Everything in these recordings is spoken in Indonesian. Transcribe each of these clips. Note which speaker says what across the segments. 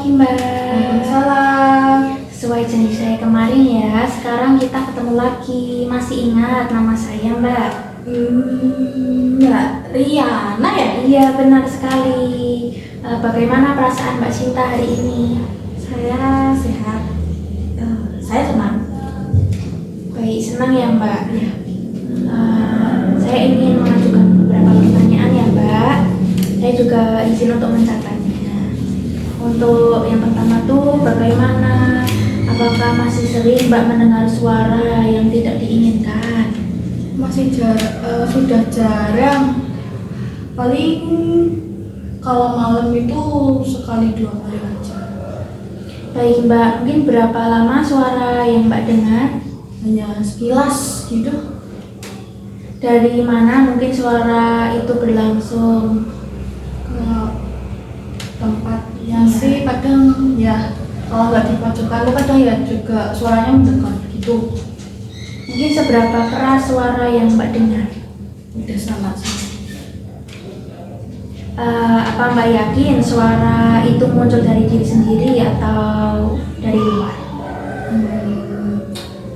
Speaker 1: pagi Mbak.
Speaker 2: Waalaikumsalam.
Speaker 1: Sesuai janji saya kemarin ya, sekarang kita ketemu lagi. Masih ingat nama saya Mbak?
Speaker 2: Mbak Riana ya?
Speaker 1: Iya benar sekali. Bagaimana perasaan Mbak Sinta hari ini?
Speaker 2: Saya sehat. Saya senang.
Speaker 1: Baik, senang ya Mbak. Saya ingin mengajukan beberapa pertanyaan ya Mbak. Saya juga izin untuk mencatatnya. Untuk yang pertama tuh bagaimana? Apakah masih sering Mbak mendengar suara yang tidak diinginkan?
Speaker 2: Sudah jarang. Paling kalau malam itu sekali 2 kali aja.
Speaker 1: Baik Mbak, mungkin berapa lama suara yang Mbak dengar?
Speaker 2: Hanya sekilas gitu.
Speaker 1: Dari mana mungkin suara itu berlangsung?
Speaker 2: Ke tempatnya sih kadang ya, kalau nggak di pojokan lu kadang ya juga suaranya mendekat gitu.
Speaker 1: Mungkin seberapa keras suara yang Mbak dengar?
Speaker 2: Udah sangat.
Speaker 1: Apa Mbak yakin suara itu muncul dari diri sendiri atau dari luar?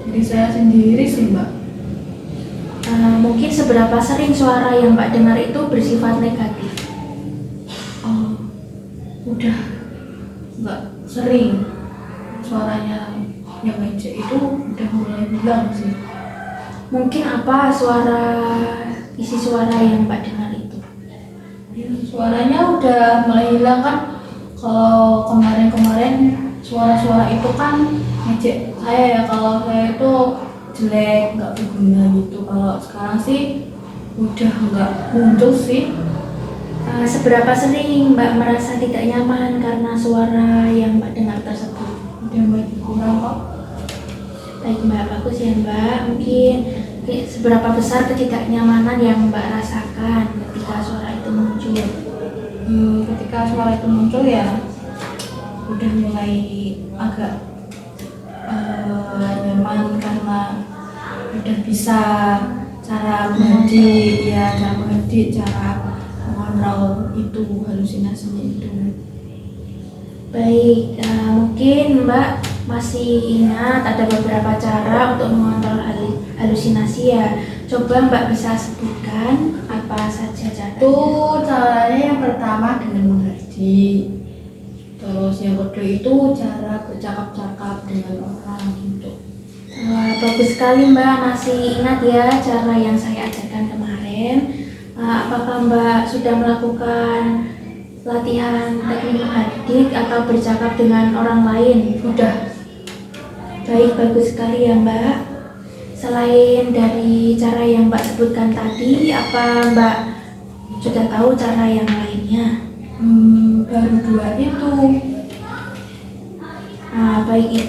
Speaker 2: Jadi saya sendiri sih Mbak.
Speaker 1: Mungkin seberapa sering suara yang Mbak dengar itu bersifat negatif?
Speaker 2: Udah nggak sering suaranya yang ngejek itu udah mulai hilang sih.
Speaker 1: Mungkin apa isi suara yang Mbak dengar itu?
Speaker 2: Ya, suaranya udah mulai hilang kan. Kalau kemarin-kemarin suara-suara itu kan ngejek saya ya, kalau saya itu jelek, nggak berguna gitu. Kalau sekarang sih udah nggak muncul sih.
Speaker 1: Seberapa sering Mbak merasa tidak nyaman karena suara yang Mbak dengar tersebut?
Speaker 2: Udah mulai berkurang kok.
Speaker 1: Baik Mbak, bagus ya Mbak. Mungkin seberapa besar ketidaknyamanan yang Mbak rasakan ketika suara itu muncul?
Speaker 2: Ketika suara itu muncul ya udah mulai agak nyaman karena udah bisa cara menghenti, cara mengontrol itu halusinasinya itu.
Speaker 1: Baik, mungkin Mbak masih ingat ada beberapa cara untuk mengontrol halusinasi ya. Coba Mbak bisa sebutkan apa saja caranya?
Speaker 2: Itu caranya yang pertama dengan mengerti. Terus yang kedua itu cara bercakap-cakap dengan orang gitu.
Speaker 1: Wah, bagus sekali Mbak, masih ingat ya cara yang saya ajarkan kemarin. Apakah Mbak sudah melakukan latihan teknik menghadiri atau bercakap dengan orang lain?
Speaker 2: Udah.
Speaker 1: Baik, bagus sekali ya Mbak. Selain dari cara yang Mbak sebutkan tadi, apa Mbak sudah tahu cara yang lainnya?
Speaker 2: Baru 2 itu.
Speaker 1: Baik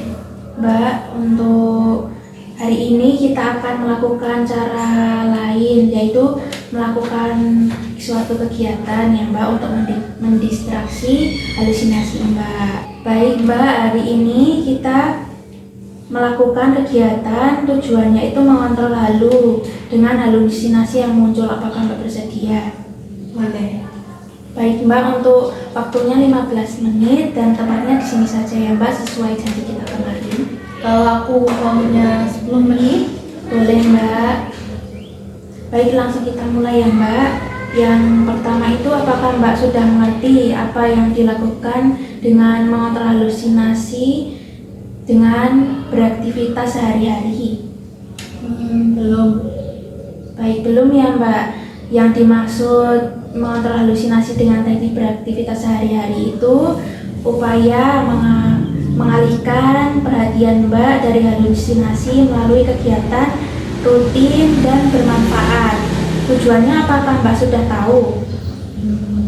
Speaker 1: Mbak, untuk hari ini kita akan melakukan cara lain, yaitu melakukan suatu kegiatan ya Mbak untuk mendistraksi halusinasi Mbak. Baik Mbak, hari ini kita melakukan kegiatan tujuannya itu mengontrol halu dengan halusinasi yang muncul. Apakah Mbak bersedia?
Speaker 2: Boleh.
Speaker 1: Baik Mbak, untuk waktunya 15 menit dan tempatnya di sini saja ya Mbak, sesuai janji kita kemarin.
Speaker 2: Kalau aku maunya 10 menit.
Speaker 1: Boleh Mbak. Baik, langsung kita mulai ya Mbak. Yang pertama itu, apakah Mbak sudah mengerti apa yang dilakukan dengan mengontrol halusinasi dengan beraktivitas sehari-hari?
Speaker 2: Belum.
Speaker 1: Baik, belum ya Mbak. Yang dimaksud mengontrol halusinasi dengan teknik beraktivitas sehari-hari itu upaya mengalihkan perhatian Mbak dari halusinasi melalui kegiatan rutin dan bermanfaat. Tujuannya apakah Mbak sudah tahu?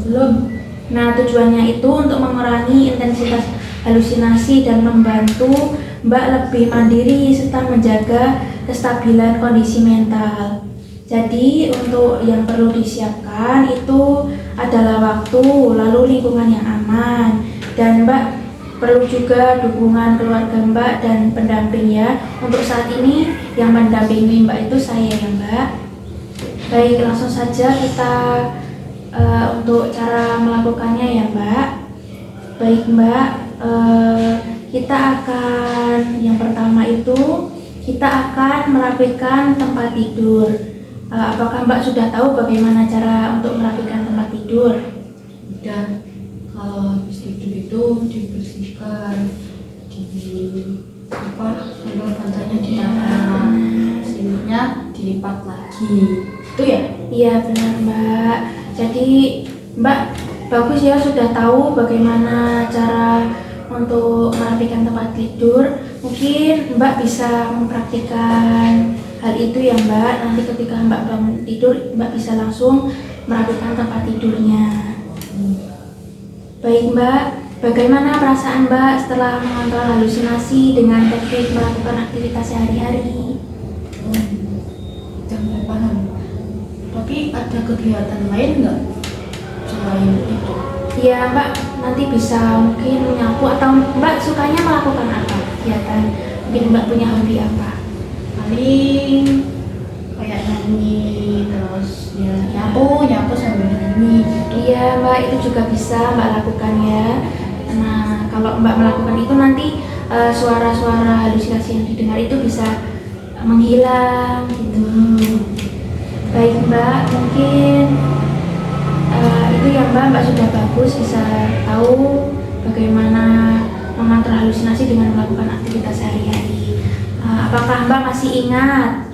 Speaker 2: Belum.
Speaker 1: Nah, tujuannya itu untuk mengurangi intensitas halusinasi dan membantu Mbak lebih mandiri serta menjaga kestabilan kondisi mental. Jadi untuk yang perlu disiapkan itu adalah waktu, lalu lingkungan yang aman, dan Mbak perlu juga dukungan keluarga Mbak dan pendamping ya. Untuk saat ini yang mendampingi Mbak itu saya ya Mbak. Baik, langsung saja kita untuk cara melakukannya ya Mbak. Baik Mbak, kita akan yang pertama itu kita akan merapikan tempat tidur. Apakah Mbak sudah tahu bagaimana cara untuk merapikan tempat tidur?
Speaker 2: Udah, kalau habis tidur itu dibersihkan, sambil bantahnya ditaruh, selimutnya dilipat lagi. Itu ya?
Speaker 1: Iya benar Mbak. Jadi Mbak bagus ya sudah tahu bagaimana cara untuk merapikan tempat tidur. Mungkin Mbak bisa mempraktikkan hal itu ya Mbak. Nanti ketika Mbak bangun tidur, Mbak bisa langsung merapikan tempat tidurnya. Baik Mbak, bagaimana perasaan Mbak setelah mengontrol halusinasi dengan teknik melakukan aktivitas sehari-hari?
Speaker 2: Udah mulai paham. Tapi ada kegiatan lain nggak selain itu?
Speaker 1: Ya Mbak, nanti bisa mungkin menyapu atau Mbak sukanya melakukan apa kegiatan? Mungkin Mbak punya hobi apa?
Speaker 2: Paling kayak nyanyi, terus ya nyapu sambil nyanyi gitu.
Speaker 1: Iya Mbak, itu juga bisa Mbak lakukan ya. Nah, kalau Mbak melakukan itu nanti suara-suara halusinasi yang didengar itu bisa menghilang gitu. Baik Mbak, mungkin itu ya Mbak sudah bagus bisa tahu bagaimana mengontrol halusinasi dengan melakukan aktivitas sehari-hari. Apakah Mbak masih ingat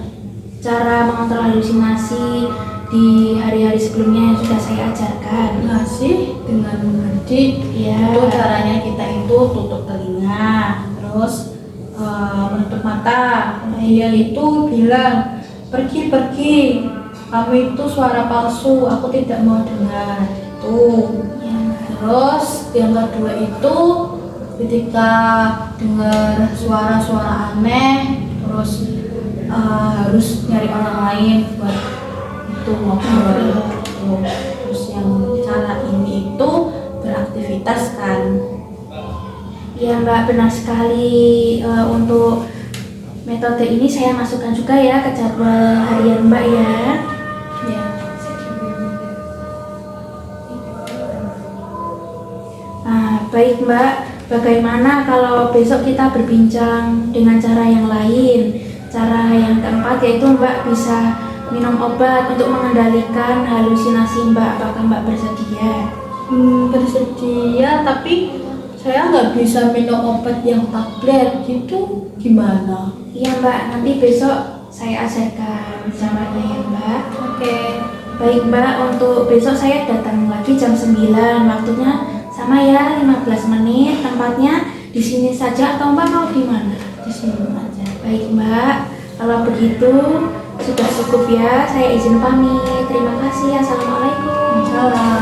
Speaker 1: cara mengontrol halusinasi di hari-hari sebelumnya yang sudah saya ajarkan?
Speaker 2: Masih dengan mengerti.
Speaker 1: Ya.
Speaker 2: Itu caranya kita itu tutup telinga, terus menutup mata. Dia itu bilang pergi, kamu itu suara palsu, aku tidak mau dengar. Tuh.
Speaker 1: Ya.
Speaker 2: Terus yang kedua itu ketika dengar suara-suara aneh, terus harus nyari orang lain buat itu ngobrol. Terus yang cara ini itu beraktivitas kan.
Speaker 1: Ya Mbak, benar sekali. Untuk metode ini saya masukkan juga ya ke jadwal harian Mbak ya.
Speaker 2: Ya.
Speaker 1: Nah, baik Mbak, bagaimana kalau besok kita berbincang dengan cara yang lain? Cara yang keempat yaitu Mbak bisa minum obat untuk mengendalikan halusinasi Mbak. Apakah Mbak bersedia?
Speaker 2: Bersedia, tapi saya nggak bisa minum obat yang tablet gitu, gimana?
Speaker 1: Iya Mbak, nanti besok saya ajarkan caranya ya Mbak.
Speaker 2: Oke.
Speaker 1: Baik Mbak, untuk besok saya datang lagi jam 9, waktunya sama ya 15 menit, tempatnya di sini saja atau Mbak mau di mana?
Speaker 2: Di sini aja.
Speaker 1: Baik Mbak, kalau begitu sudah cukup ya, saya izin pamit. Terima kasih, assalamualaikum.
Speaker 2: Salam.